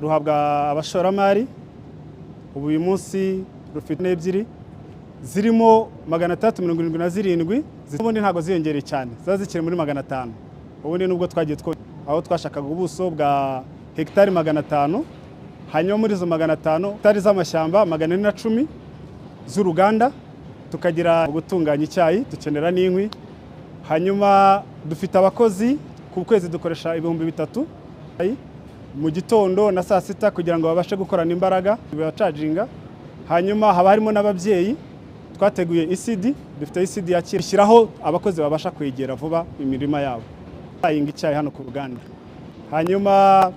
ruhabwa abashoramari. Ubu uyu munsi rufite ebyiri zirimo 377, ubundi ntago ziyongereye cyane, zazikire muri 500. Ubundi nubwo twagiye aho twashakaga ubuso bwa hectare 500, hanyuma muri zo 500 hectare z'amashyamba 410 z'uruganda, tukagira gutunganya icyayi, dukenera n'inkwi. Hanyuma dufite abakozi ku kwezi dukoresha 3000 mu gitondo na saa sita kugira ngo babashe gukorana imbaraga bacaginga. Hanyuma haba harimo n'ababyeyi, twateguye ECD, dufite ECD yakirishiraho abakozi babasha kwegera vuba imirima yabo ayinga icyayi hano ku ruganda. Hanyuma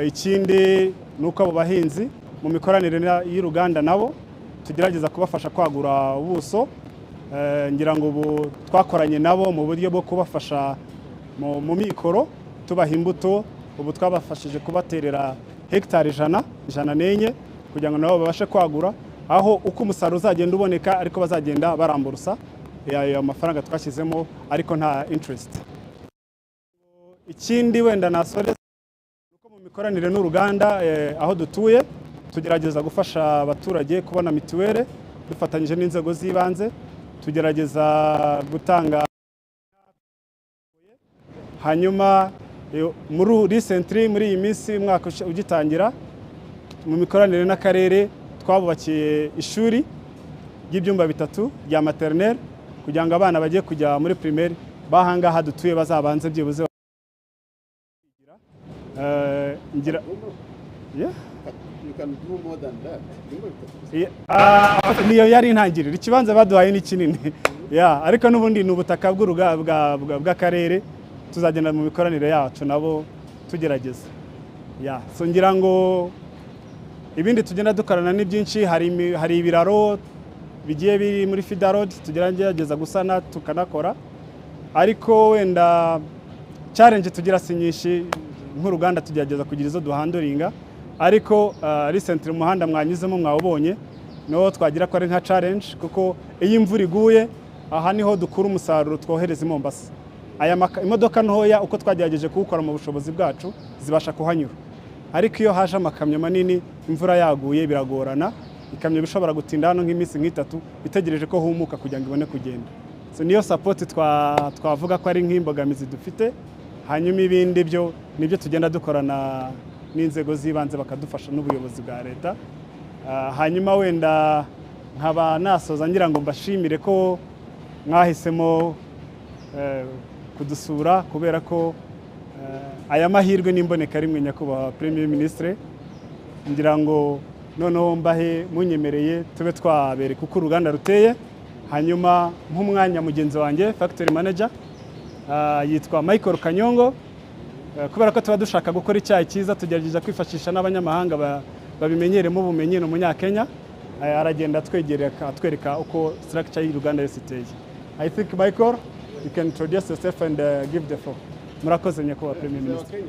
ikindi nuko abo bahinzi mu mikoranire y'uruganda nabo tugerageza kubafasha kwagura ubuso. Ngira ngo ubu twakoranye nabo mu buryo bwo kubafasha mu mikoro, tubaha imbuto. Ubu twabafashije kubaterera hectare 100 kugira ngo nabo babashe kwagura, aho uko umusaruro uzagenda uboneka ariko bazagenda baramburusa ayo mafaranga twashyizemo ariko nta interest. Ikindi wenda nasore uko mu mikoranire n'uruganda aho dutuye tugerageza gufasha abaturage kubona mituwele dufatanyije n'inzego z'ibanze, tugerageza gutanga. Hanyuma recently muri iyi minsi umwaka ugitangira mu mikoranire n'akarere twabubakiye ishuri ry'ibyumba 3 rya maternelle kugira ngo abana bagiye kujya muri primaire bahanga hadutuye bazabanze byibuze ngira You can do more than that. niyo yari intangiriro. Ikibanza baduhaye ni kinini ariko n'ubundi ni ubutaka bw'akarere, tuzagenda mu mikoranire yacu nabo tugerageza. So ngira ngo ibindi tugenda dukorana ni byinshi. Hari ibiraro bigiye biri muri Feeder Road tugerageza gusana tukanakora, ariko wenda challenge tugira sinyinshi nk'uruganda tugerageza kugira izo duhanduringa. Ariko recently umuhanda mwanyuzemo mwawubonye no twagira ko ari nka challenge, kuko iyo imvura iguye aha niho dukura umusaruro twohereza i Mombasa. Imodoka ntoya uko twagerageje kuwukora mu bushobozi bwacu zibasha kuhanyura, ariko iyo haje amakamyo manini imvura yaguye biragorana. Ikamyo bishobora gutinda hano nk'iminsi nk'itatu itegereje ko humuka kugira ngo ibone kugenda. So niyo support twavuga ko ari nk'imbogamizi dufite. Hanyuma ibindi byo nibyo tugenda dukorana n'inzego z'ibanze bakadufasha n'ubuyobozi bwa leta. Hanyuma wenda nkaba nasoza ngira ngo mbashimire ko mwahisemo kudusura, kubera ko aya mahirwe n'imboneka rimwe nyakubahwa Premier Ministre. Ngira ngo noneho mbahe munyemereye tube twabereka uko uruganda ruteye. Hanyuma nk'umwanya mugenzi wanjye factory manager yitwa Michael Kanyongo, kubera ko tuba dushaka gukora icyayi cyiza tugerageza kwifashisha n'abanyamahanga babimenyeremo ubumenyi no munyakenya, aragenda atwereka uko structure y'uruganda yose. I think Michael, you can introduce yourself and give the floor. Murakoze nyakubahwa Premier Minister.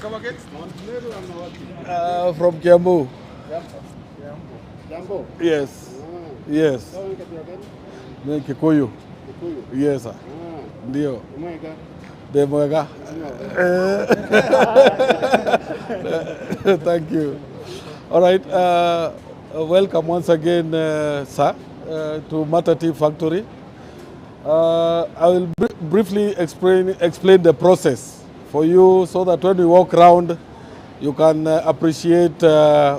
Come again? From Kiambu. Jambo? Yes. Yes. Kikuyu. Yes, sir. Ndio. Demwega. Thank you. All right. Welcome once again, sir, to Matati Factory. I will briefly explain the process for you so that when we walk around, you can appreciate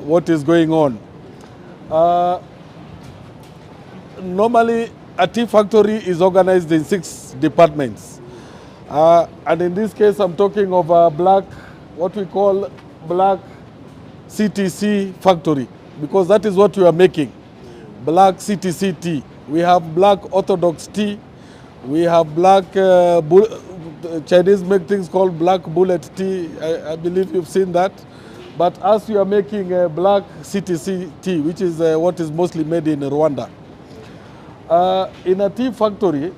what is going on. Normally, a tea factory is organized in 6 departments. And in this case, I'm talking of a what we call black CTC factory, because that is what we are making, black CTC tea. We have black orthodox tea. We have black, Chinese make things called black bullet tea. I believe you've seen that. But as we are making black CTC tea, which is what is mostly made in Rwanda. In a tea factory,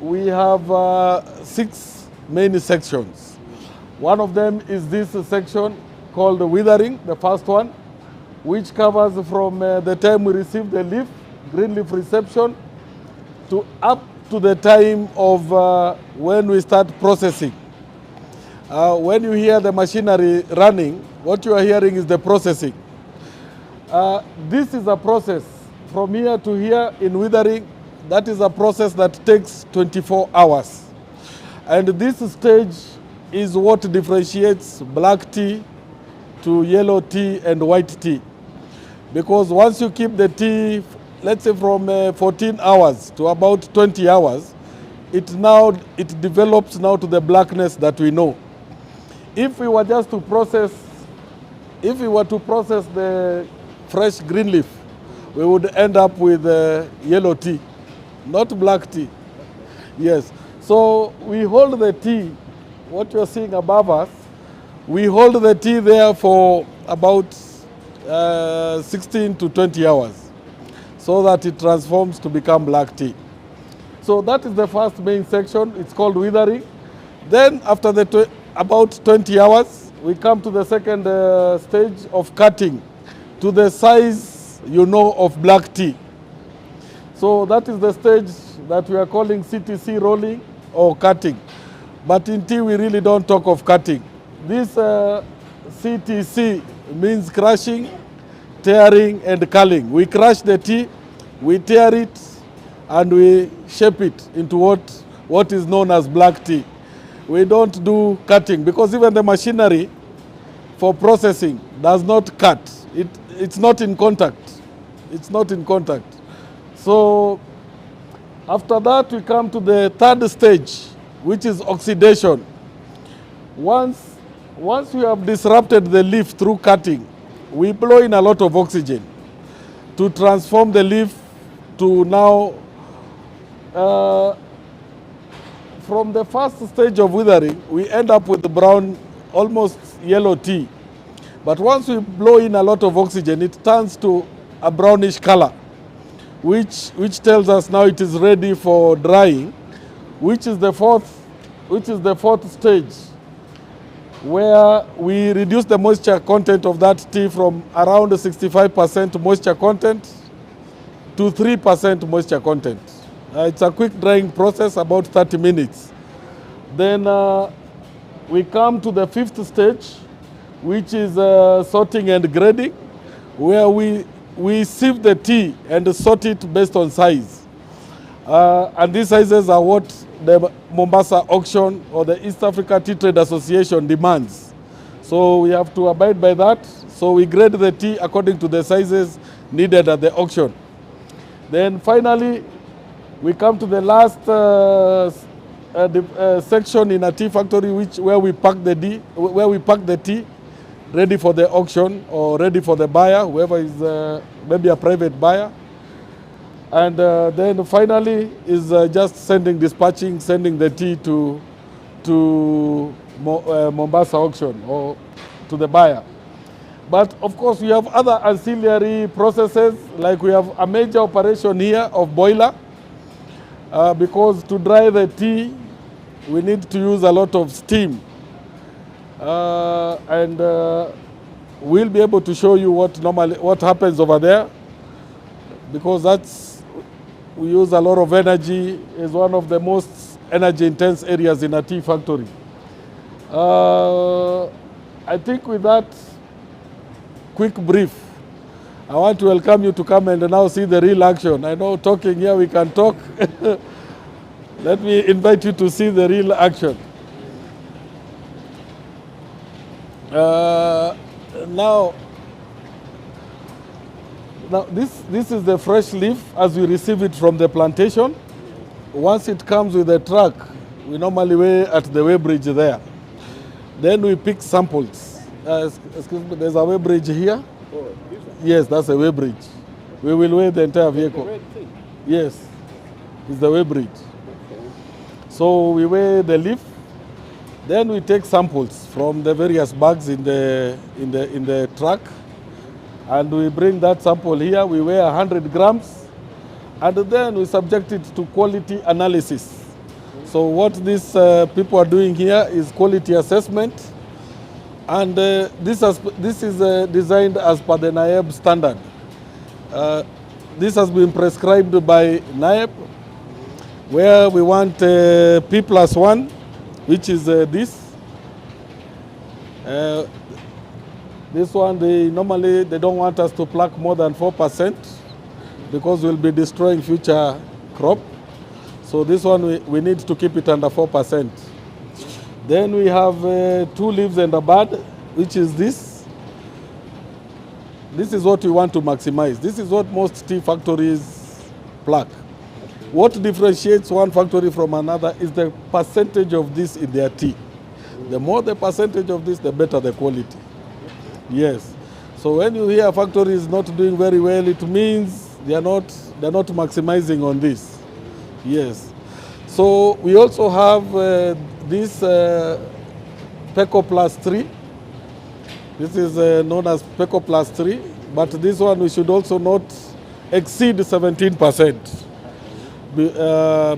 we have 6 main sections. One of them is this section called the Withering, the first one, which covers from the time we receive the leaf, green leaf reception, to up to the time of when we start processing. When you hear the machinery running, what you are hearing is the processing. This is a process from here to here in Withering. That is a process that takes 24 hours. And this stage is what differentiates black tea to yellow tea and white tea. Because once you keep the tea, let's say from 14 hours to about 20 hours, it develops now to the blackness that we know. If we were just to process, if we were to process the fresh green leaf, we would end up with yellow tea, not black tea. Yes. So we hold the tea, what you're seeing above us, we hold the tea there for about 16 to 20 hours so that it transforms to become black tea. So that is the first main section. It's called withering. Then after about 20 hours, we come to the second stage of cutting to the size, you know, of black tea. So that is the stage that we are calling CTC rolling or cutting. But in tea, we really don't talk of cutting. This CTC means crushing, tearing, and culling. We crush the tea, we tear it, and we shape it into what is known as black tea. We don't do cutting because even the machinery for processing does not cut. It's not in contact. It's not in contact. So after that, we come to the third stage, which is oxidation. Once we have disrupted the leaf through cutting, we blow in a lot of oxygen to transform the leaf to now, from the first stage of withering, we end up with brown, almost yellow tea. But once we blow in a lot of oxygen, it turns to a brownish color, which tells us now it is ready for drying, which is the fourth stage, where we reduce the moisture content of that tea from around 65% moisture content to 3% moisture content. It's a quick drying process, about 30 minutes. Then we come to the fifth stage, which is sorting and grading, where we sieve the tea and sort it based on size. And these sizes are what the Mombasa auction or the East Africa Tea Trade Association demands. So we have to abide by that. So we grade the tea according to the sizes needed at the auction. Then finally, we come to the last section in a tea factory, where we pack the tea, ready for the auction or ready for the buyer, whoever is maybe a private buyer. And then finally is just sending the tea to Mombasa auction or to the buyer. But of course, we have other ancillary processes, like we have a major operation here of boiler, because to dry the tea, we need to use a lot of steam. And we'll be able to show you what happens over there, because we use a lot of energy. It's one of the most energy-intense areas in a tea factory. I think with that quick brief, I want to welcome you to come and now see the real action. I know talking here, we can talk. Let me invite you to see the real action. Now this is the fresh leaf as we receive it from the plantation. Once it comes with a truck, we normally weigh at the weighbridge there. Then we pick samples. Excuse me, there's a weighbridge here. Oh, this one? Yes, that's a weighbridge. We will weigh the entire vehicle. The red thing. Yes, it's the weighbridge. Okay. So we weigh the leaf. Then we take samples from the various bags in the truck, and we bring that sample here. We weigh 100 grams, and then we subject it to quality analysis. So what these people are doing here is quality assessment, and this is designed as per the NAEB standard. This has been prescribed by NAEB, where we want P+1, which is this. Uh, this one, normally they don't want us to pluck more than 4% because we'll be destroying future crop. So this one, we need to keep it under 4%. Then we have 2 leaves and a bud, which is this. This is what we want to maximize. This is what most tea factories pluck. What differentiates one factory from another is the percentage of this in their tea. The more the percentage of this, the better the quality. Yes. So when you hear a factory is not doing very well, it means they're not maximizing on this. Yes. So we also have this Peco Plus 3. This is known as Peco Plus 3, but this one we should also not exceed 17%.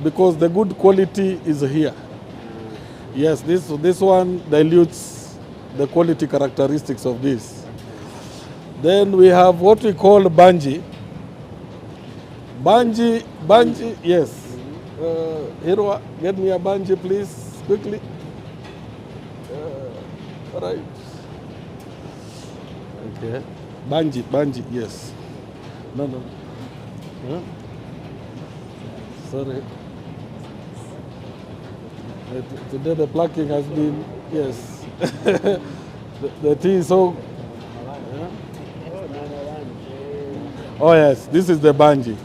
Because the good quality is here. Yes, this one dilutes the quality characteristics of this. Then we have what we call banji. Banji, yes. Hero, get me a banji, please, quickly. All right. Okay. Banji, yes. No. Huh? Sorry. Today the plucking has been, yes. the tea is so. Oh yes, this is the banji.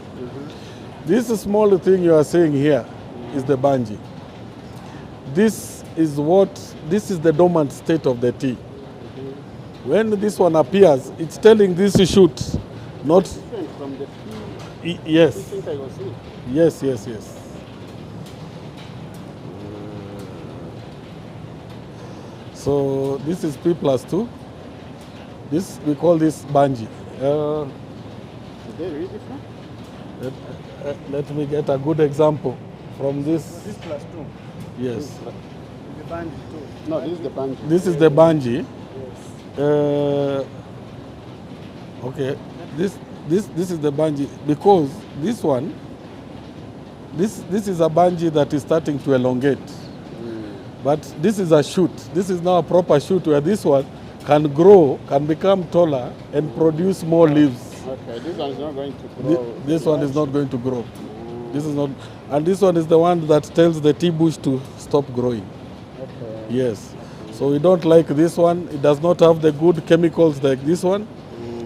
This small thing you are seeing here is the banji. This is the dormant state of the tea. When this one appears, it's telling this shoot, not. Different from the tea. Yes. You think I was seeing? Yes. So this is P plus 2. This, we call this banji. Is they really different? Let me get a good example from this. This plus 2. Yes. The banji too. No, this is the banji. This is the banji. Yes. Okay. This is the banji because this one. This is a banji that is starting to elongate. But this is a shoot. This is now a proper shoot where this one can grow, can become taller and produce more leaves. Okay, this one is not going to grow. This one is not going to grow. This is not, and this one is the one that tells the tea bush to stop growing. Okay. Yes. So we don't like this one. It does not have the good chemicals like this one.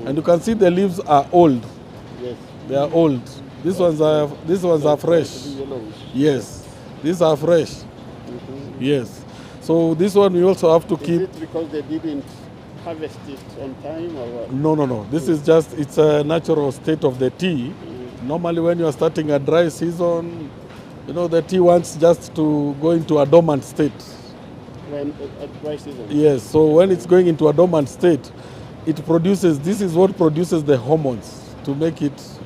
And you can see the leaves are old. Yes. They are old. These ones are fresh. Yellowish. Yes. These are fresh. Yes. So this one we also have to Is keep. it because they didn't harvest it on time or what? No. This is just, it's a natural state of the tea. Normally when you are starting a dry season, the tea wants just to go into a dormant state. When at dry season? Yes, so when it's going into a dormant state, this is what produces the hormones to make it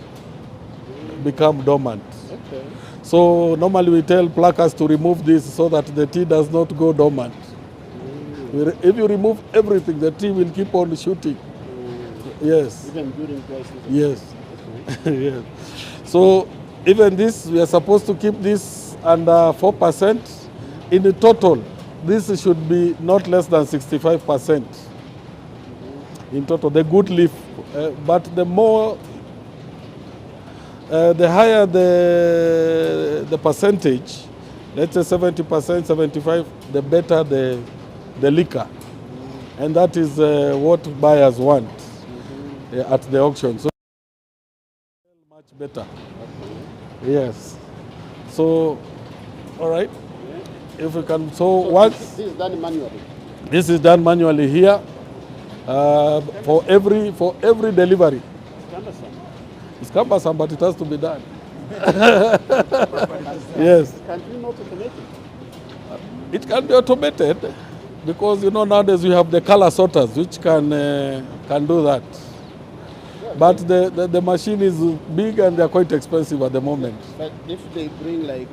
become dormant. Okay. So normally we tell pluckers to remove this so that the tea does not go dormant. If you remove everything, the tea will keep on shooting. Yes. Even during dry season? Yes. Yes. So even this, we are supposed to keep this under 4%. In the total, this should be not less than 65%. In total, the good leaf. But the more, the higher the percentage, let's say 70%, 75%, the better the liquor. And that is what buyers want at the auction. So much better. Yes. So, all right. If we can, so once this is done manually? this is done manually here for every delivery. It's cumbersome. It's cumbersome, but it has to be done. Yes. Can you not automate it? It can be automated because nowadays you have the color sorters which can do that. But the machine is big and they are quite expensive at the moment. But if they bring like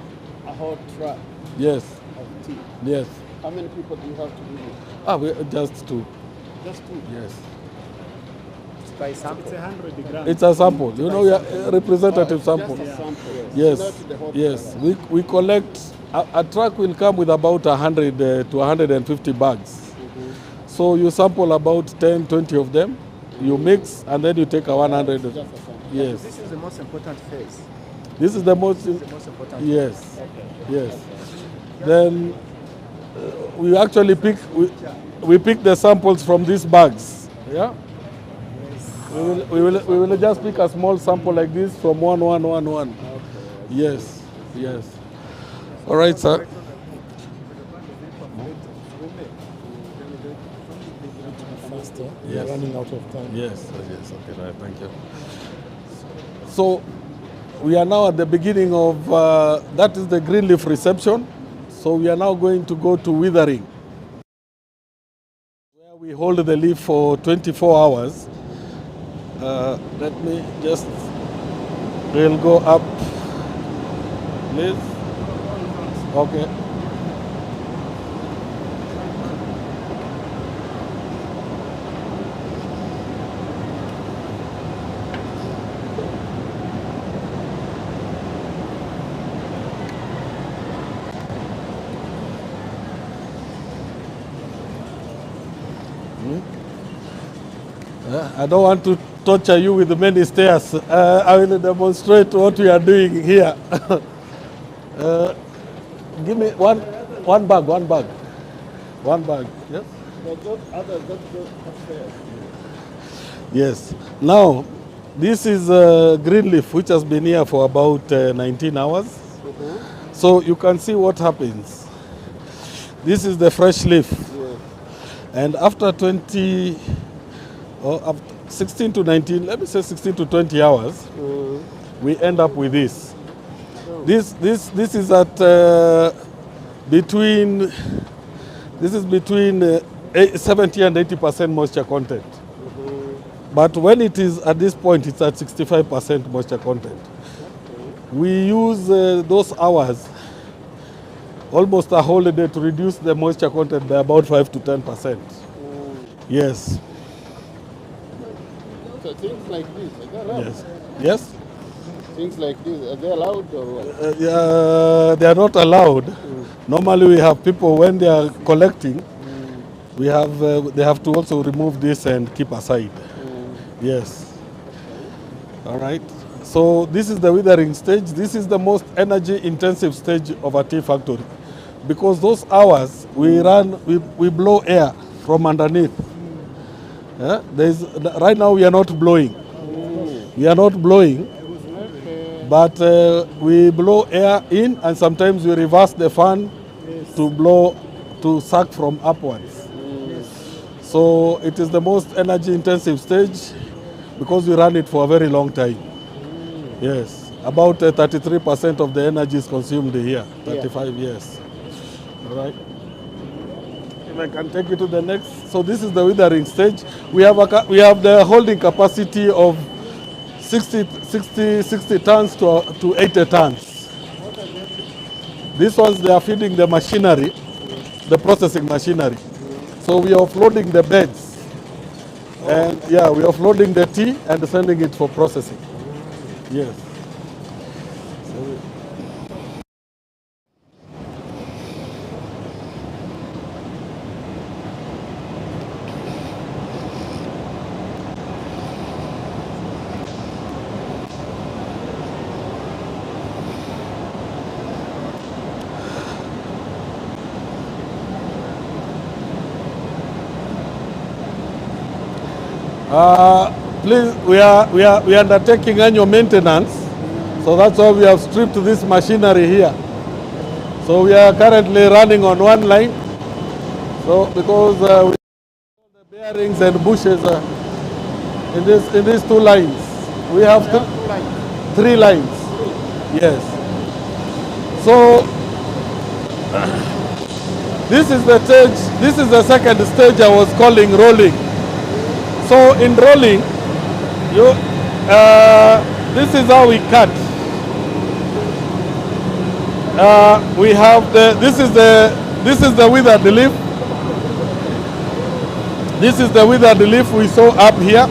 a whole truck Yes. of tea, Yes. how many people do you have to do it? Just two. Just two? Yes. By sample? It's 100 grams. It's a sample. A representative sample. Just a sample. Yes. Not the whole Yes. product. We collect. A truck will come with about 100 to 150 bags. So So you sample about 10, 20 of them, you mix, and then you take a 100. Just a sample. Yes. This is the most important phase. This is the most, This is the most important. yes, Okay. yes. Then we actually we pick the samples from these bags. Yeah. We will just pick a small sample like this from one. Yes, yes. All right, sir. Faster. We Yes. are running out of time. Yes, yes. Okay, right. Thank you. So we are now at the beginning of that is the green leaf reception. So we are now going to go to withering, where we hold the leaf for 24 hours. Let me just, we'll go up, please. Okay. I don't want to torture you with many stairs. I will demonstrate what we are doing here. Give me one bag. Yes. But those others that go upstairs. Yes. Now, this is green leaf, which has been here for about 19 hours. So you can see what happens. This is the fresh leaf. Yeah. And after 20, or after 16 to 19, let me say 16 to 20 hours, we end up with this. This is at between 70 and 80% moisture content. But when it is at this point, it's at 65% moisture content. We use those hours, almost a whole day, to reduce the moisture content by about 5 to 10%. Yes. So things like this, are they allowed? Yes. Yes. Things like this, are they allowed or what? They are not allowed. Normally, we have people when they are collecting. They have to also remove this and keep aside. Yes. All right. So this is the withering stage. This is the most energy-intensive stage of a tea factory, because those hours we blow air from underneath. Yeah? Right now we are not blowing. We are not blowing, but we blow air in, and sometimes we reverse the fan to suck from upwards. So it is the most energy-intensive stage because we run it for a very long time. Yes, about 33% of the energy is consumed here. 35 years. All right. If I can take you to the next. So this is the withering stage. We have the holding capacity of 60 tons to 80 tons. These ones, they are feeding the machinery, the processing machinery. So we are offloading the beds. And yeah, we are offloading the tea and sending it for processing. Yes. Please, we are undertaking annual maintenance, so that's why we have stripped this machinery here. So we are currently running on one line. So because we have the bearings and bushes in these two lines, we have three lines. Yes. So this is the stage. This is the second stage I was calling rolling. So in rolling, this is how we cut. We have this is the withered leaf. This is the withered leaf we saw up here.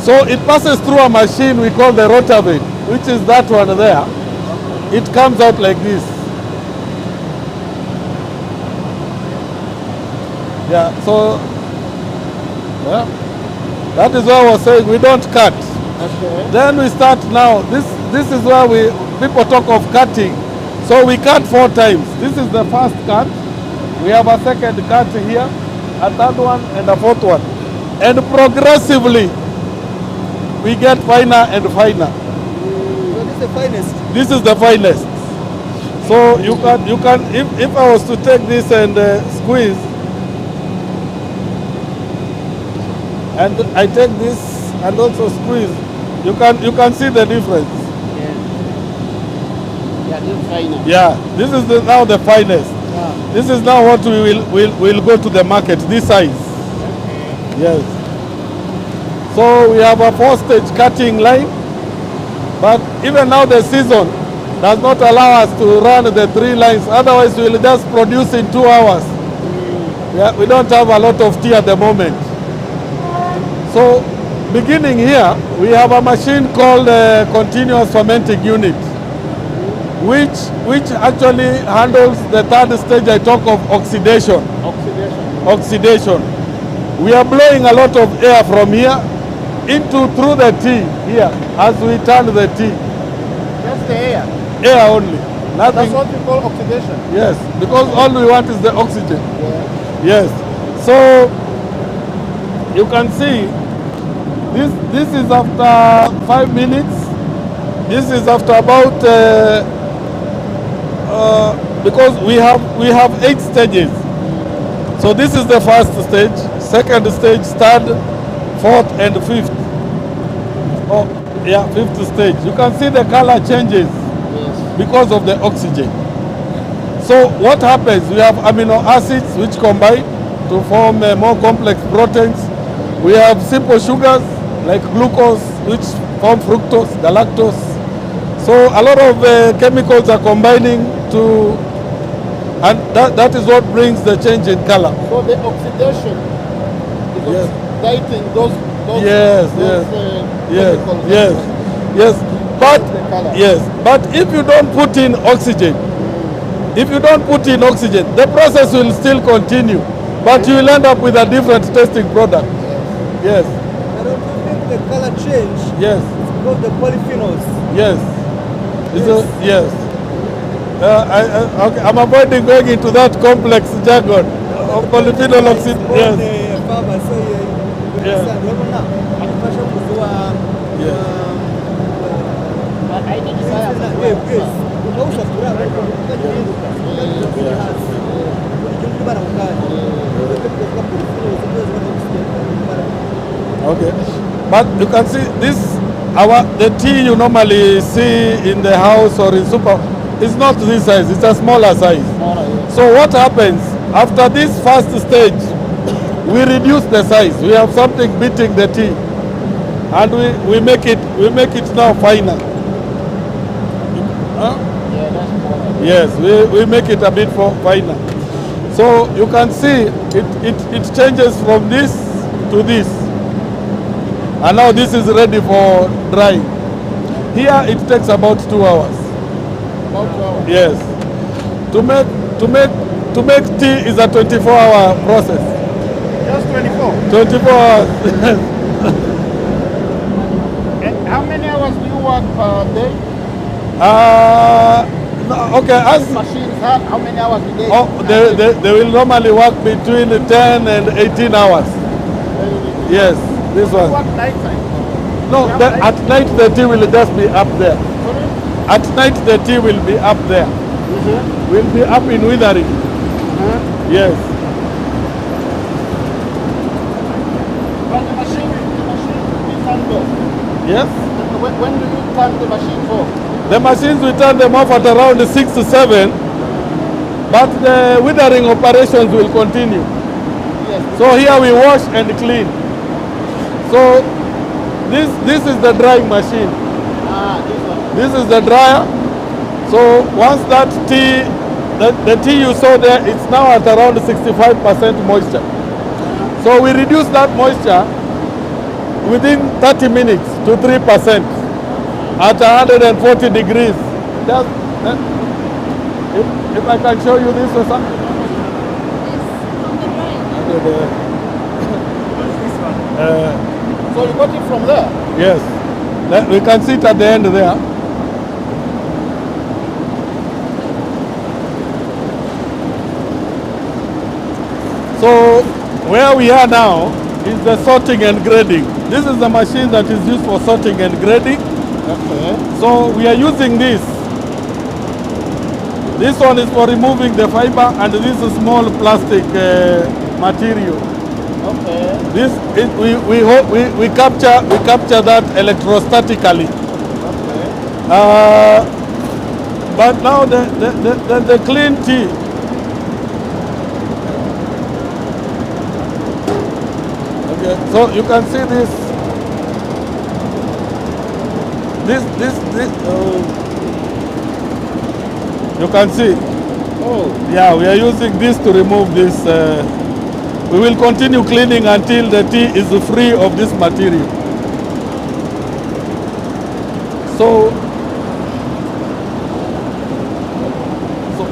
So it passes through a machine we call the rotavate, which is that one there. It comes out like this. Yeah. So Yeah. That is why I was saying we don't cut. Okay. Then we start now. This is where people talk of cutting. So we cut 4 times. This is the first cut. We have a second cut here, a third one, and a fourth one. And progressively, we get finer and finer. So this is the finest. This is the finest. So you can if I was to take this and squeeze, and I take this and also squeeze, you can see the difference. Yeah, this is finer. Yeah, this is now the finest. Yeah. This is now what we will go to the market, this size. Yes. So we have a 4-stage cutting line, but even now the season does not allow us to run the 3 lines. Otherwise, we'll just produce in 2 hours. Yeah, we don't have a lot of tea at the moment. So beginning here, we have a machine called continuous fermenting unit, which actually handles the 3rd stage I talk of oxidation. Oxidation. We are blowing a lot of air from here through the tea here as we turn the tea. Just the air. Air only. Nothing. That's what we call oxidation. Yes, because all we want is the oxygen. Yeah. Yes. So you can see this is after 5 minutes. This is after about because we have 8 stages. So this is the 1st stage, 2nd stage, 3rd, 4th, and 5th. Oh, yeah, 5th stage. You can see the color changes because of the oxygen. So what happens? We have amino acids which combine to form more complex proteins. We have simple sugars like glucose which form fructose, galactose. So a lot of chemicals are combining to, and that is what brings the change in color. So the oxidation is Yes. oxidating those Yes, yes, chemicals. yes. But The color. yes, but if you don't put in oxygen, the process will still continue, but you will end up with a different tasting product. Yes, I don't think the color change. yes, It's because the polyphenols. yes. Yes. Okay, I'm avoiding going into that complex jargon of polyphenol oxid. Yes. The farmer, so Yeah. akifasha kuzua Yes. Okay, but you can see this. The tea you normally see in the house or in super is not this size. It's a smaller size. So what happens after this 1st stage? We reduce the size. We have something beating the tea, and we make it now finer. Huh? Yeah, that's correct. Yes, we make it a bit finer. So you can see it changes from this to this. And now this is ready for drying. Here it takes about 2 hours. About 2 hours. Yes. To make tea is a 24-hour process. Just 24. 24 hours. And how many hours do you work per day? No, okay. As Machines, how many hours a day? they will normally work between 10 and 18 hours. Yes, this You one. work night time. No, at night the tea will just be up there. Sorry? At night the tea will be up there. Will be up in Withering. Yes. But the machine we turn off. Yes. When do you turn the machine off? The machines we turn them off at around 6 to 7, but the withering operations will continue. Yes. So here we wash and clean. So this is the drying machine. This one. This is the dryer. So once that tea, the tea you saw there, it's now at around 65% moisture. So we reduce that moisture within 30 minutes to 3% at 140 degrees. Just, if I can show you this or something. This from the drying. Under the- What's this one? So you got it from there? Yes. We can see it at the end there. So where we are now is the sorting and grading. This is the machine that is used for sorting and grading. Okay. So we are using this. This one is for removing the fiber, and this is small plastic material. Okay. This is, we capture that electrostatically. Okay. But now the clean tea. Okay, so you can see this. You can see. Oh. Yeah, we are using this to remove this. We will continue cleaning until the tea is free of this material. So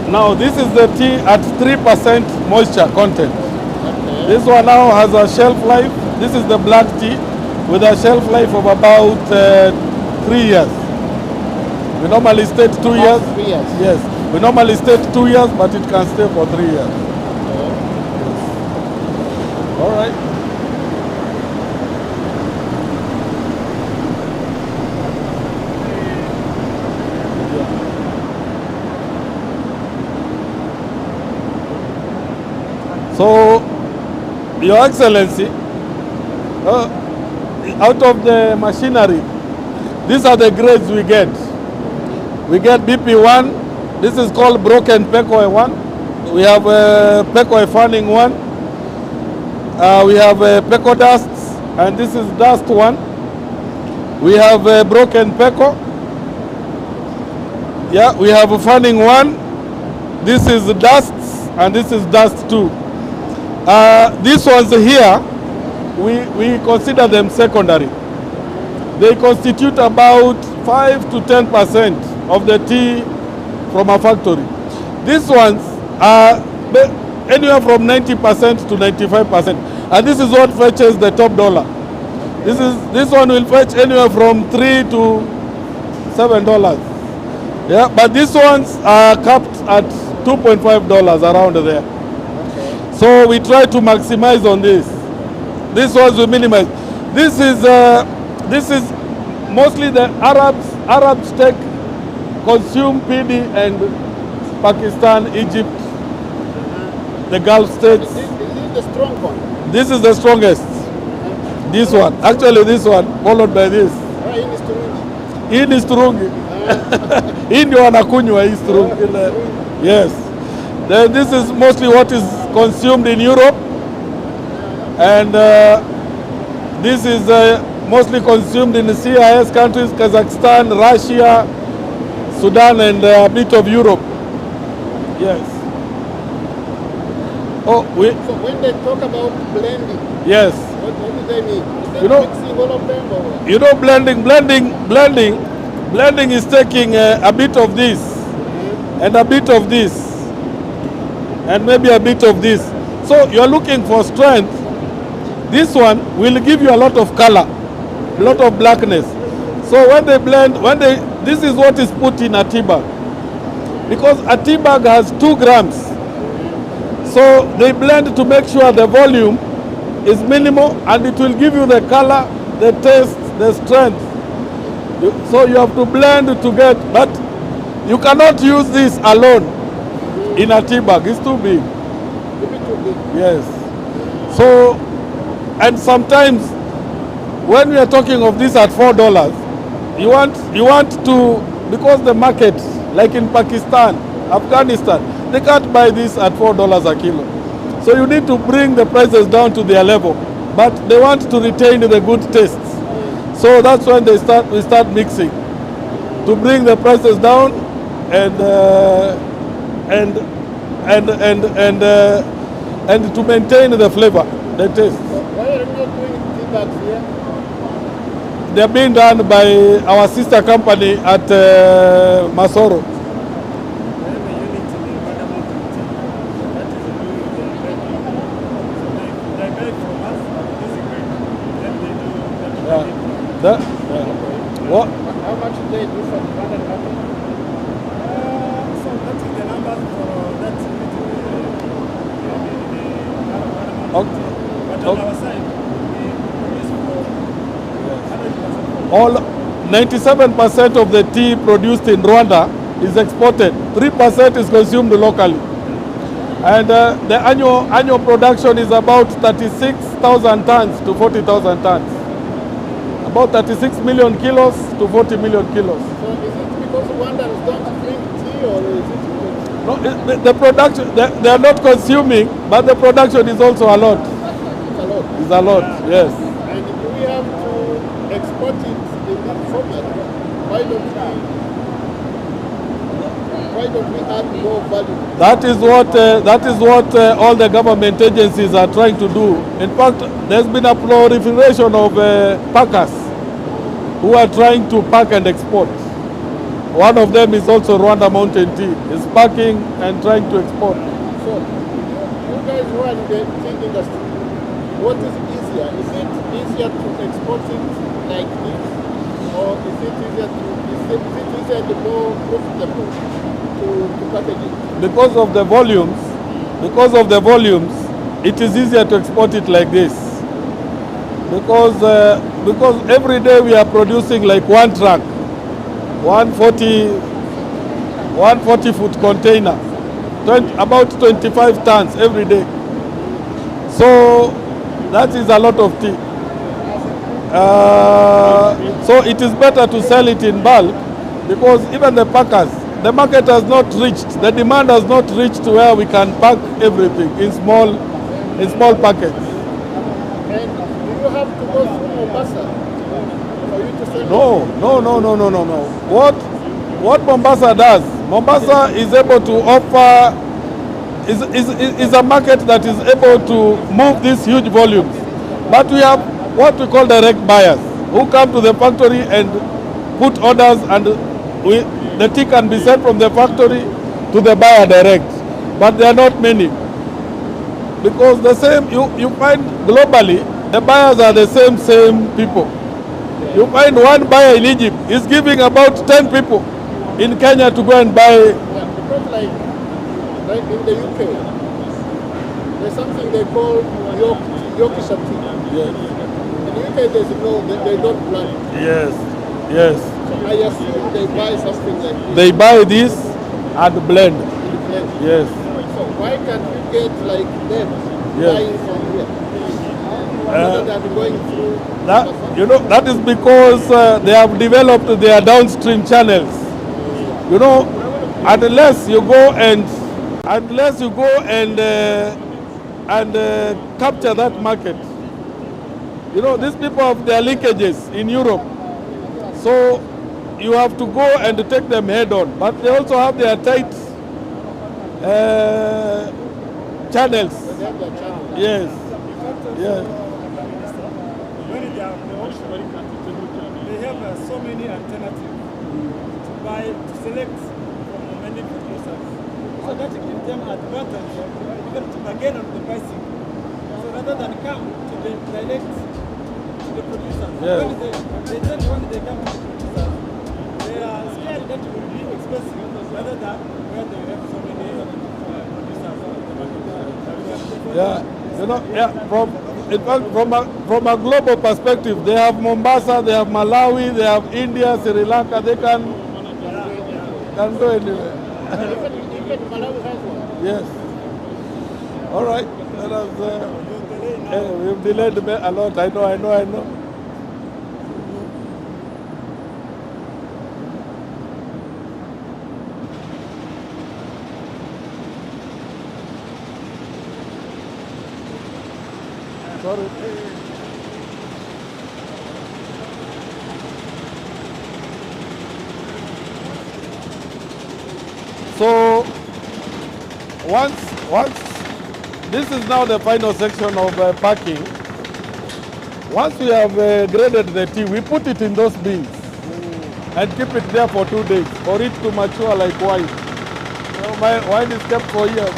now this is the tea at 3% moisture content. Okay. This one now has a shelf life. This is the black tea with a shelf life of about 3 years. We normally state 2 years. 3 years. Yes, we normally state 2 years, but it can stay for 3 years. Okay. All right. So, Your Excellency, out of the machinery, these are the grades we get. We get BP1. This is called broken Pekoi 1. We have Pekoi fanning 1. We have Peko dusts, and this is dust 1. We have broken Peko. Yeah, we have fanning 1. This is dusts, and this is dust 2. These ones here, we consider them secondary. They constitute about 5 to 10% of the tea from a factory. These ones are anywhere from 90% to 95%. And this is what fetches the top dollar. This one will fetch anywhere from $3 to $7. Yeah, but these ones are capped at $2.5 around there. Okay. So we try to maximize on this. This was we minimize. This is mostly the Arabs take consume PD and Pakistan, Egypt, the Gulf states. Is this the strong one? This is the strongest. This one, actually this one, followed by this. Hii ni strungi. Hii ni strungi. Hii ndio wanakunywa hii strungi. Yes. Then this is mostly what is consumed in Europe, and this is mostly consumed in the CIS countries, Kazakhstan, Russia, Sudan, and a bit of Europe. Yes. Oh, So when they talk about blending, yes. what do they mean? Is they You know- mixing all of them or what? You know, blending is taking a bit of this and a bit of this and maybe a bit of this. So you're looking for strength. This one will give you a lot of color, a lot of blackness. So when they blend, this is what is put in a tea bag, because a tea bag has 2 grams. So they blend to make sure the volume is minimal, and it will give you the color, the taste, the strength. So you have to blend to get, but you cannot use this alone in a tea bag. It's too big. A bit too big. Yes. So, and sometimes when we are talking of this at $4, you want to, because the market, like in Pakistan, Afghanistan, they can't buy this at $4 a kilo. So you need to bring the prices down to their level, but they want to retain the good tastes. So that's when we start mixing to bring the prices down and to maintain the flavor, the taste. So why are you not doing tea bags here? They're being done by our sister company at Masoro. We have a unit in the Madam tea that is doing the baking. So they buy from us this equipment. What? How much do they do for the Rwandan market? So that is the number for that Okay. But on our side, we produce for 100%. All 97% of the tea produced in Rwanda is exported. 3% is consumed locally. And the annual production is about 36,000 tons to 40,000 tons. About 36 million kilos to 40 million kilos. So is it because Rwandans don't drink tea, or is it because... No, the production, they are not consuming, but the production is also a lot. It's a lot. It's a lot, yes. And if we have to export it in that format, why don't we add more value? That is what all the government agencies are trying to do. In fact, there's been a proliferation of packers who are trying to pack and export. One of them is also Rwanda Mountain Tea, is packing and trying to export. So, you guys who are in the tea industry, what is easier? Is it easier to export it like this, or is it easier and more profitable to package it? Because of the volumes, it is easier to export it like this. Because every day we are producing like one truck, 140 foot container, about 25 tons every day. So that is a lot of tea. So it is better to sell it in bulk, because even the packers, the market has not reached, the demand has not reached where we can pack everything in small packets. And do you have to go through Mombasa for you to sell? No. What Mombasa does, Mombasa is able to offer, is a market that is able to move these huge volumes. But we have what we call direct buyers who come to the factory and put orders, and the tea can be sent from the factory to the buyer direct. But there are not many. Because the same, you find globally, the buyers are the same people. You find one buyer in Egypt is giving about 10 people in Kenya to go and buy. Yeah, because like in the UK, there's something they call Yorkshire tea. Yes. In the UK, they don't plant. Yes. So I assume they buy something like this. They buy this and blend. In the place. Yes. So why can't we get like them Yes. buying from here? Rather than going through That is because they have developed their downstream channels. Unless you go and capture that market. These people have their linkages in Europe, so you have to go and take them head on. But they also have their tight channels. they have their channel. Yes. When they are the auction, they have so many alternatives to select from many producers. So that gives them advantage even to bargain on the pricing. So rather than come to the direct to the producers, Yes. when they come to the producers, they are scared that it will be expensive rather than where they have so many producers on the market. In fact, from a global perspective, they have Mombasa, they have Malawi, they have India, Sri Lanka. They can go anywhere. Even Malawi has one. Yes. All right. We've delayed a lot. I know. Sorry. So once this is now the final section of packing. Once we have graded the tea, we put it in those bins and keep it there for 2 days for it to mature like wine. Wine is kept for years.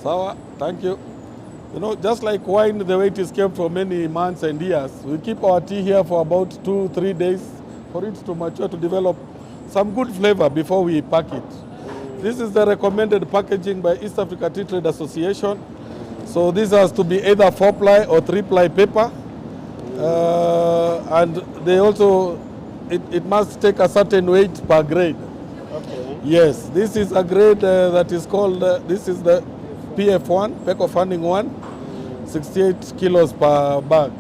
Sawa, thank you. You know, just like wine, the way it is kept for many months and years, we keep our tea here for about 2-3 days for it to mature, to develop some good flavor before we pack it. This is the recommended packaging by East Africa Tea Trade Association. So this has to be either 4-ply or 3-ply paper. And they also, it must take a certain weight per grade. Okay. Yes, this is a grade that is called, this is the PF1, pack of fanning 1, 68 kilos per bag.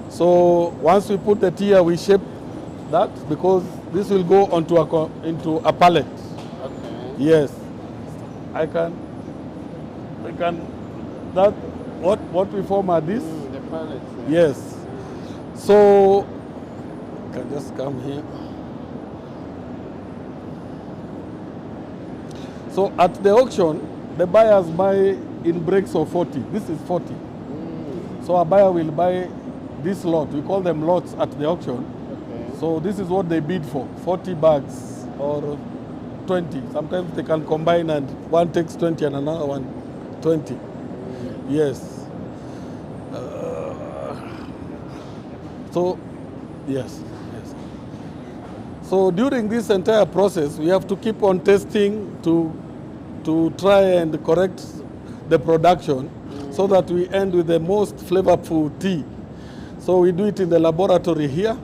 So once we put the tea here, we shape that because this will go onto into a pallet. Okay. Yes, I can, that, what we form are this? The pallet. Yes. So, you can just come here. So at the auction, the buyers buy in breaks of 40. This is 40. So a buyer will buy this lot. We call them lots at the auction. Okay. So this is what they bid for, 40 bags or 20. Sometimes they can combine and one takes 20 and another one 20. Yes. So, yes. So during this entire process, we have to keep on testing to try and correct the production so that we end with the most flavorful tea. So we do it in the laboratory here.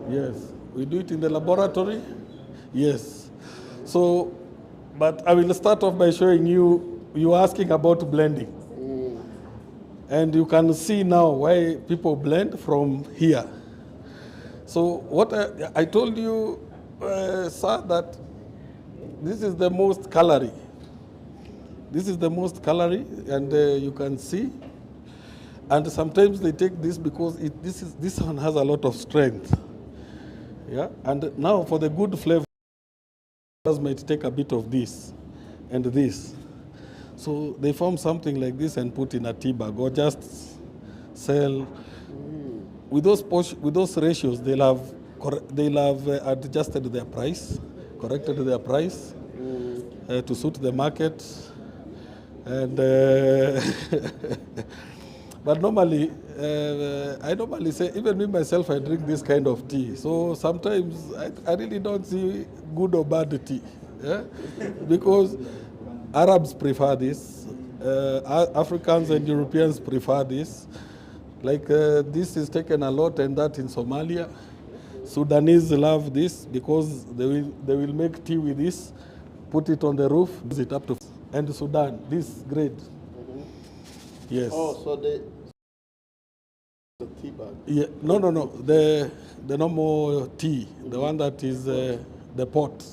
Yes, we do it in the laboratory. Yes. So, but I will start off by showing you asking about blending. And you can see now why people blend from here. So what I told you, sir, that this is the most calorie. This is the most calorie, and you can see. And sometimes they take this because this one has a lot of strength. Yeah, and now for the good flavor, might take a bit of this and this. So they form something like this and put in a tea bag or just sell. With those ratios, they'll have adjusted their price, corrected their price to suit the market. And but normally, I normally say, even me myself, I drink this kind of tea. So sometimes I really don't see good or bad tea, yeah? Because Arabs prefer this, Africans and Europeans prefer this. Like this is taken a lot, and that in Somalia. Sudanese love this because they will make tea with this, put it on the roof, use it up to. And Sudan, this grade. Yes. Oh, so the tea bag. Yeah, no. The normal tea, the one that is the pot.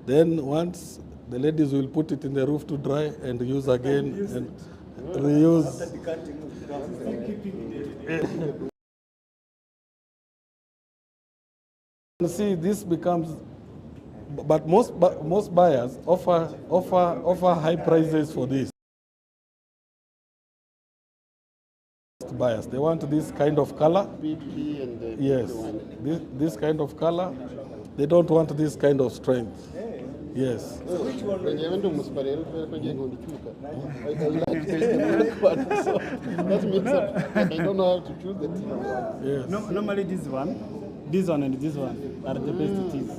Then once the ladies will put it in the roof to dry and use again and reuse. See, this becomes, but most buyers offer high prices for this. Buyers, they want this kind of color. BP and the Yes, this kind of color. They don't want this kind of strength. Yes. Which one? I like that one, so that means that I don't know how to choose the tea. Yes. Normally this one and this one are the best teas.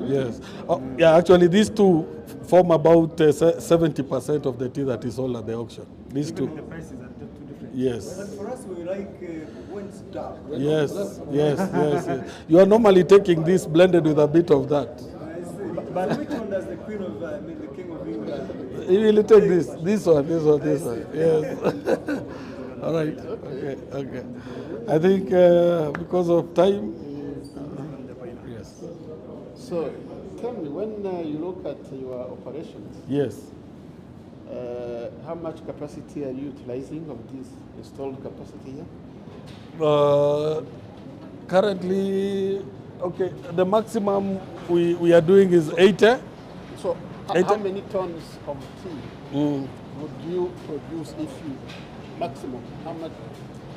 Yes. Oh, yeah, actually these two form about 70% of the tea that is sold at the auction. These Even two. the prices are just two different. Yes. But for us, we like when it's dark. Yes. You are normally taking this blended with a bit of that. But which one does the Queen of, the King of England? You will take this one. Yes. All right. Okay. I think because of time. Yes. So tell me, when you look at your operations, Yes. how much capacity are you utilizing of this installed capacity here? Currently, okay, the maximum we are doing is 80. So how many tons of tea would you produce if you, maximum, how much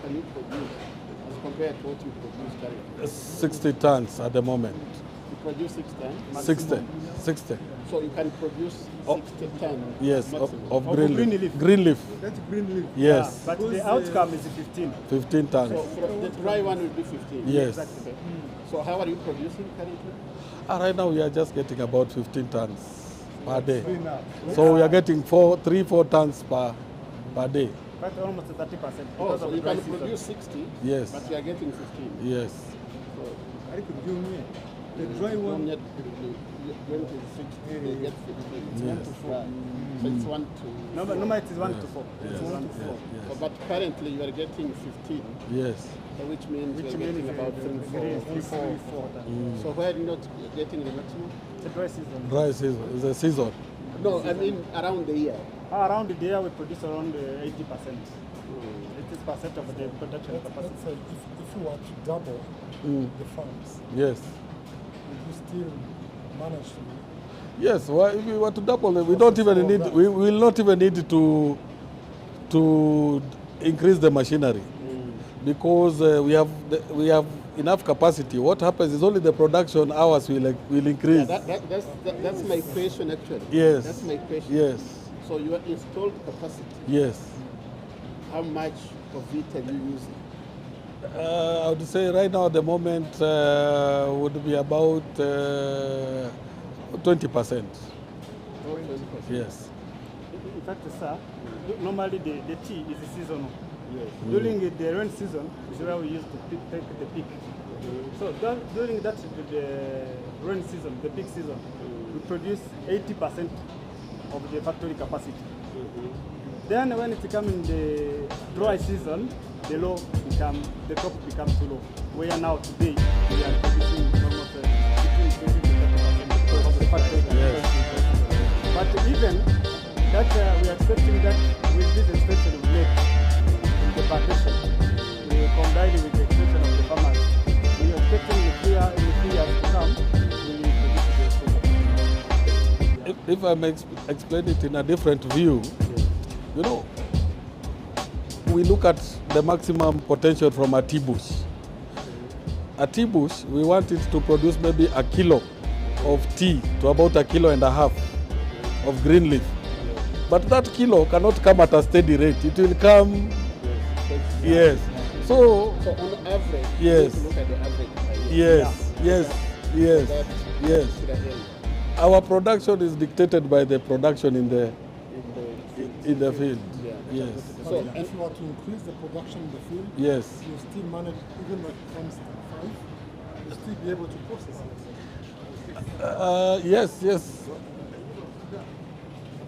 can you produce as compared to what you produce currently? 60 tons at the moment. You produce 6 tons. 60. 60. So you can produce 60 tons. Yes, maximum. of Of green green leaf. leaf. Green leaf. That's green leaf. Yes, But the outcome is 15. 15 tons. So from the dry one will be 15. Yes. Okay. So how are you producing currently? Right now we are just getting about 15 tons per day. So we are getting 4 tons per day. But almost 30%. Oh, because so of you the dry can season. produce 60, Yes. but you are getting 15. Yes. I could do me. The dry Don't one. get going to 60, they get 15. It's 1 Yes. to 4. So it's 1 to... Normally it is 1 to 4. Yes. It's 1 to 4. Yes. So, but currently you are getting 15, Yes. which means Which you are means getting about 3, 4. 4. So where are you not getting the maximum? It's a dry season. Dry season is a season. No, I mean around the year. Around the year we produce around 80%. 80% of the production capacity. So if you were to double the farms, Yes. would you still manage to? Yes. Well, if we were to double it, we don't even need. We will not even need to increase the machinery because we have enough capacity. What happens is only the production hours will increase. That's my question actually. Yes. That's my question. Yes. So your installed capacity, Yes. how much of it are you using? I would say right now at the moment would be about 20%. Yes. In fact, sir, normally the tea is seasonal. Yes. During the rain season is where we used to take the peak. So during that the rain season, the peak season, we produce 80% of the factory capacity. Then when it comes in the dry season, the crop becomes low. We are now today we are producing almost between 20 to 30% of the factory capacity. But even that we are expecting that with this extension we made in the plantation, we combine with the extension of the farmers. We are expecting in the 3 years to come, we will produce the full. If I may explain it in a different view, you know, we look at the maximum potential from a tea bush. A tea bush, we want it to produce maybe a kilo of tea to about 1.5 kilos of green leaf. But that kilo cannot come at a steady rate. It will come, yes. So on average, yes. you need to look at the average. Yes, yes, yes. Our production is dictated by the production in the field. Yeah. Yes. So if you were to increase the production in the field, Yes. you still manage, even when it comes to 5, you still be able to process it. Yes, yes.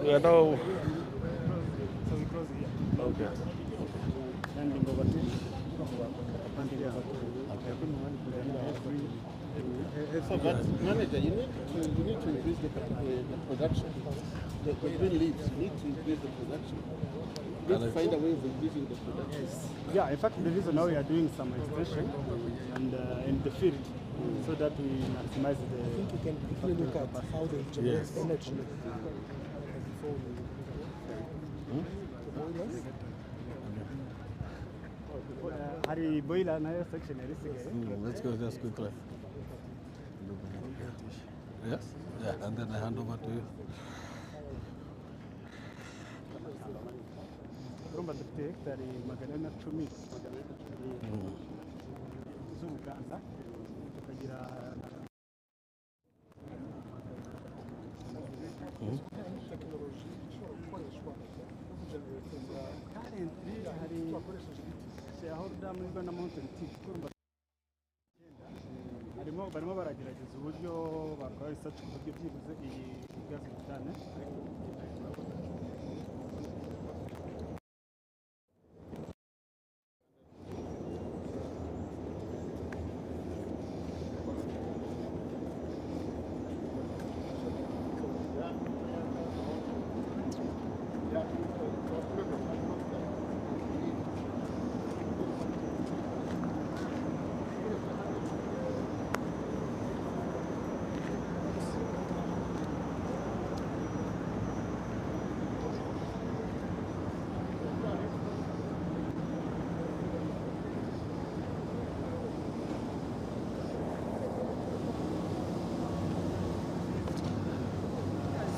We are now. So we close here. Okay. Handing over to handing over to So, but manager, you need to increase the production. The green leaves, you need to increase the production. You need to find a way of increasing the production. Yeah, in fact, the reason now we are doing some extension and in the field so that we maximize I think you can quickly look at how they generate Yes. energy before we hari boiler nayo section yari isigaye. Let's go just quickly. Yes? Yeah, and then I hand over to you. Urumva dufite hegitari 410 z'uruganda tukagira currently hari shareholder muri Rwanda Mountain Tea urumva barimo baragerageza uburyo bakora research ku buryo byibuze iyi gas butane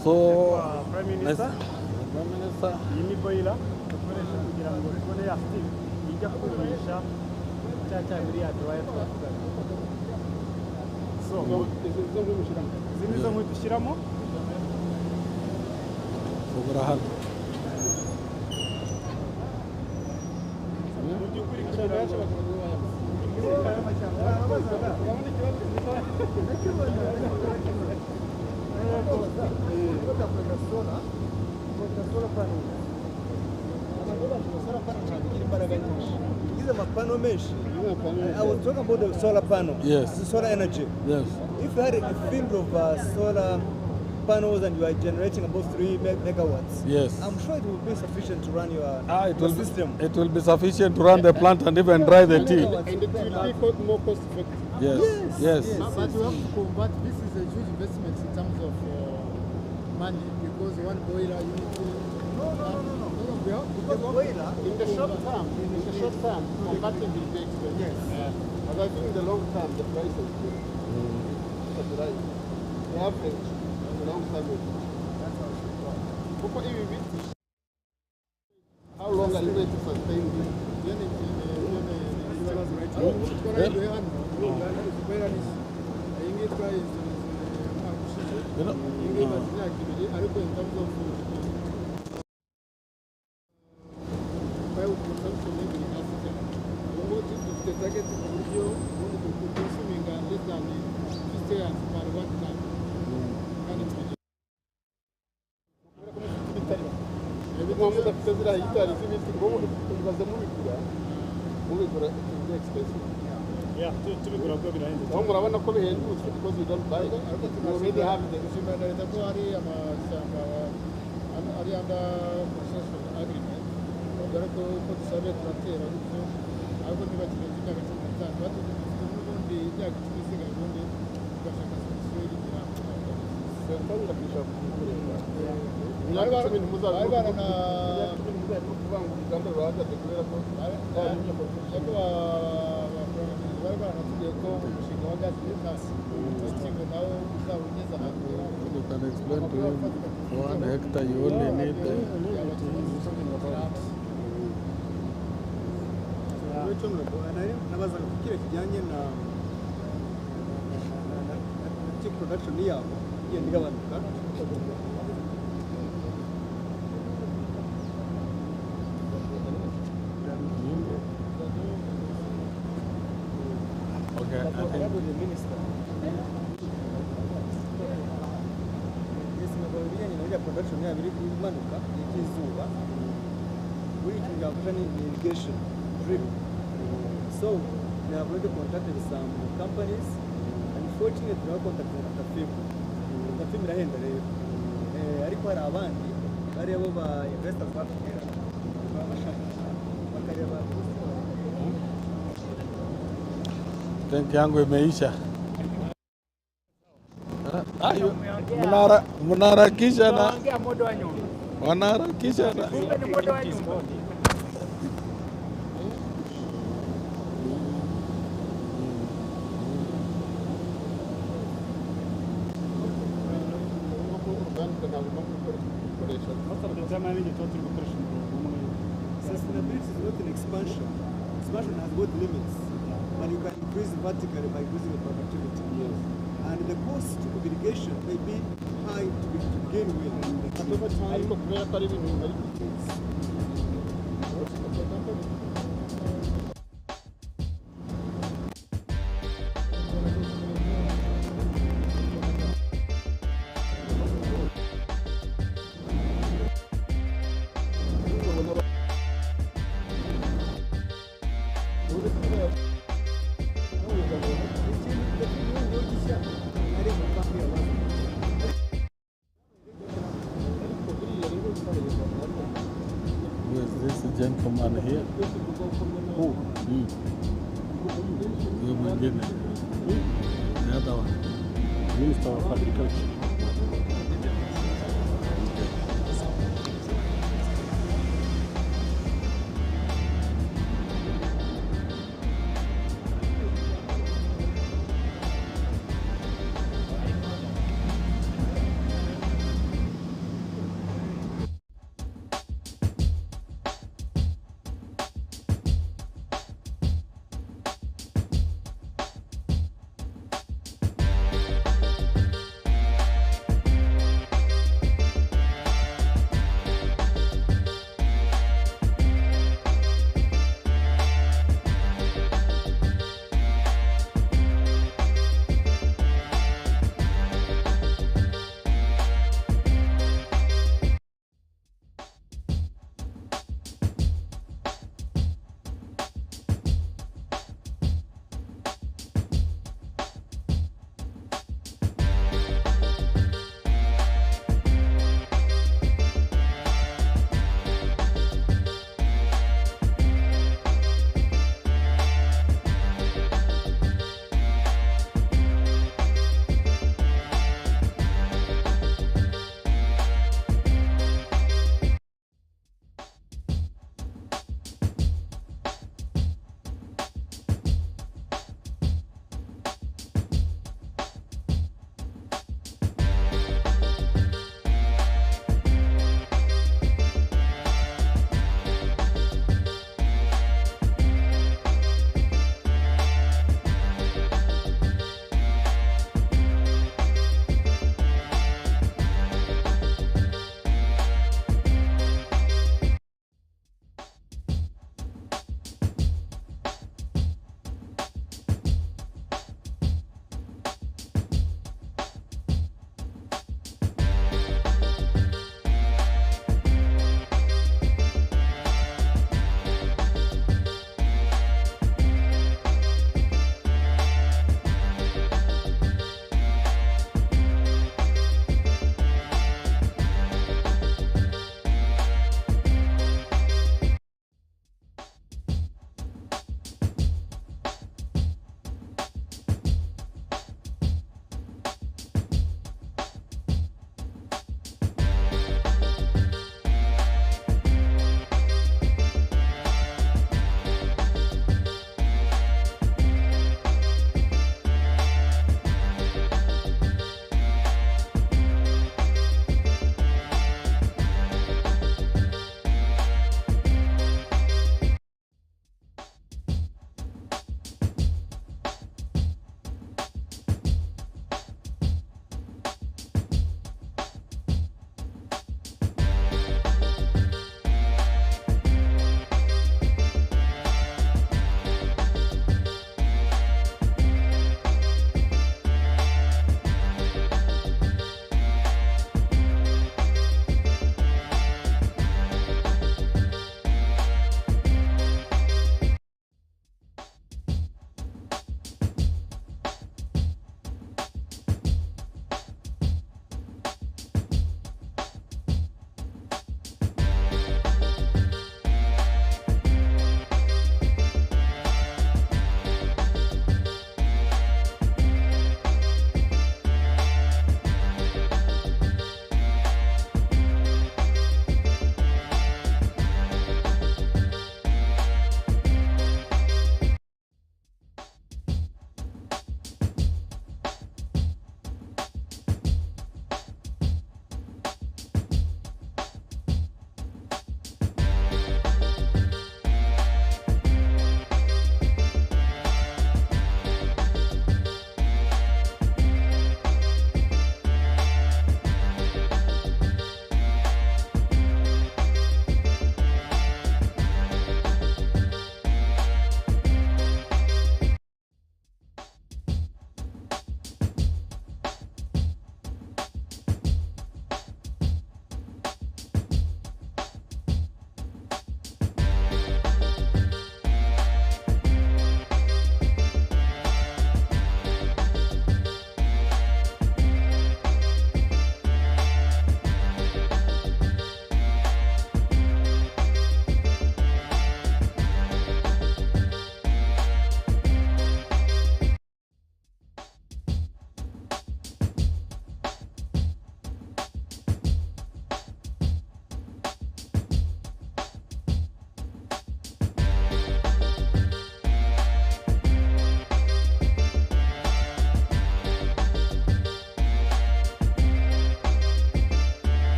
So, Prime Minister, Prime Minister. iyi ni boiler dukoresha kugira ngo tubone ya steam ijya kumisha cya muri ya dryer twavugaga. So, izi ni zo nkwi dushyiramo. Sobra hano. Mu by'ukuri kugira ngo I was talking about the solar panel. Yes. The solar energy. Yes. If you had a field of solar panels and you are generating about 3 megawatts, Yes. I'm sure it will be sufficient to run your, It your will system. It will be sufficient to run the plant and even dry the tea. And it will be more cost effective. Yes. Yes. But you have to convert, this is a huge investment in terms of money, because one boiler you need to... Because boiler, In the short term, converting will be expensive. Yes. But I think in the long term, the price is good. That's right. The average, in the long term, how long are you going to sustain this? You know, yeah, tubigura bwo birahenze. aho murabona ko bihendutse because we don't buy it. We already have the leta ko hari amashyamba ari under concession agreement dore ko uko dusabe turatera ariko ahubwo ntibakirenze imyaka 15 batudufite n'ubundi imyaka 10 isigaye ubundi tugashaka solution y'igira sentanga bishaka kukureba bari barana kuvuga ngo uruganda ruhagaze kubera ko bari baranatubwiye ko umushinga wa gazi metasi ikigo nawo uzaba ugeze ahantu you can explain to him 1 hectare you only need nabazaga ku kire kijyanye na chip production yabo igenda igabanuka. Okay. I think The minister. Yes, nabwo bijyanye na production yabo iri kumanuka y'izuba. Buri kintu yafasha ni irrigation drip. So, we have already contacted some companies. Unfortunately, we have contacted Kafim irahenda rero. Ariko hari abandi bari abo ba investors batubwira bashakisha bakareba tank yangu imeisha. Mnaharakisha na wanaharakisha na Most of the time I need to talk to the person. sustainability is not an expansion. Expansion has got limits, but you can increase vertically by increasing the productivity. Yes. And the cost of irrigation may be high to begin with. At over time, ariko kubera ko ari ibintu bari gutinza. There's this gentleman here. Who? You mwingine. The other one. Minister of Agriculture.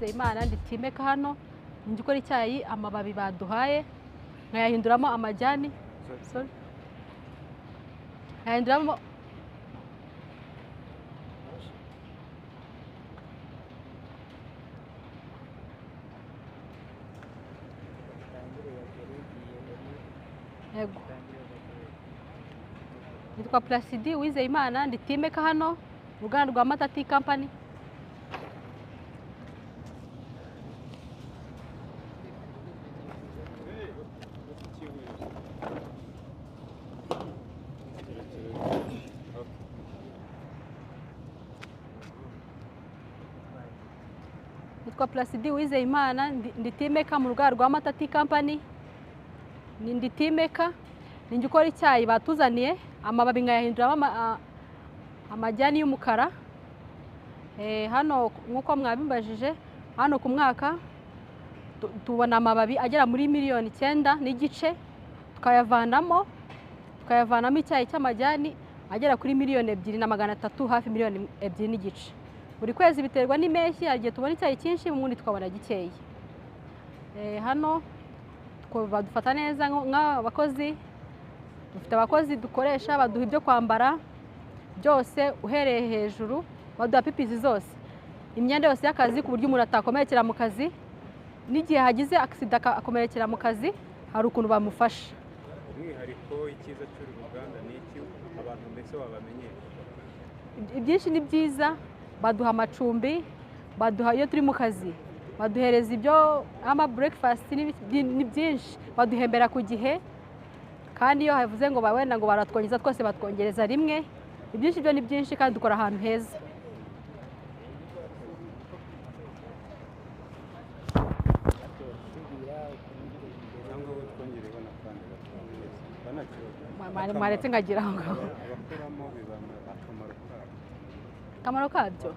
Uwizeyimana nditimeka hano ndi gukora icyayi amababi baduhaye nkayahinduramo amajyani nkayahinduramo yego nitwa Placidi Uwizeyimana nditimeka hano uruganda rwa Mata Tea Company. Nitwa Placidi Uwizeyimana nditimeka mu ruganda rwa Mata Tea Company. Nditimeka ninjye ukora icyayi batuzaniye amababi nkayahinduramo amajyani y'umukara. Hano nk'uko mwabimbajije hano ku mwaka tubona amababi agera muri miliyoni 9 n'igice tukayavanamo icyayi cy'amajyani agera kuri miliyoni 2,300 hafi miliyoni 2 n'igice. Buri kwezi biterwa n'impeshyi igihe tubona icyayi cyinshi ubundi tukabona gikeya. Hano badufata neza nk'abakozi, dufite abakozi dukoresha baduha ibyo kwambara byose uhereye hejuru, baduha pipizi zose, imyenda yose y'akazi ku buryo umuntu atakomerekera mu kazi, n'igihe hagize accident akomerekera mu kazi hari ukuntu bamufasha. Umwihariko icyiza cy'uru ruganda ni iki abantu mbese babamenyesha? Ibyinshi ni byiza, baduha amacumbi, baduha iyo turi mu kazi, baduhereza ibyo ama breakfast ni byinshi, baduhembera ku gihe, kandi iyo havuze ngo wenda ngo baratwongeza twose batwongereza rimwe. Ibyinshi byo ni byinshi kandi dukora ahantu heza. Mwaretse ngagira aho ngaho akamaro kabyo.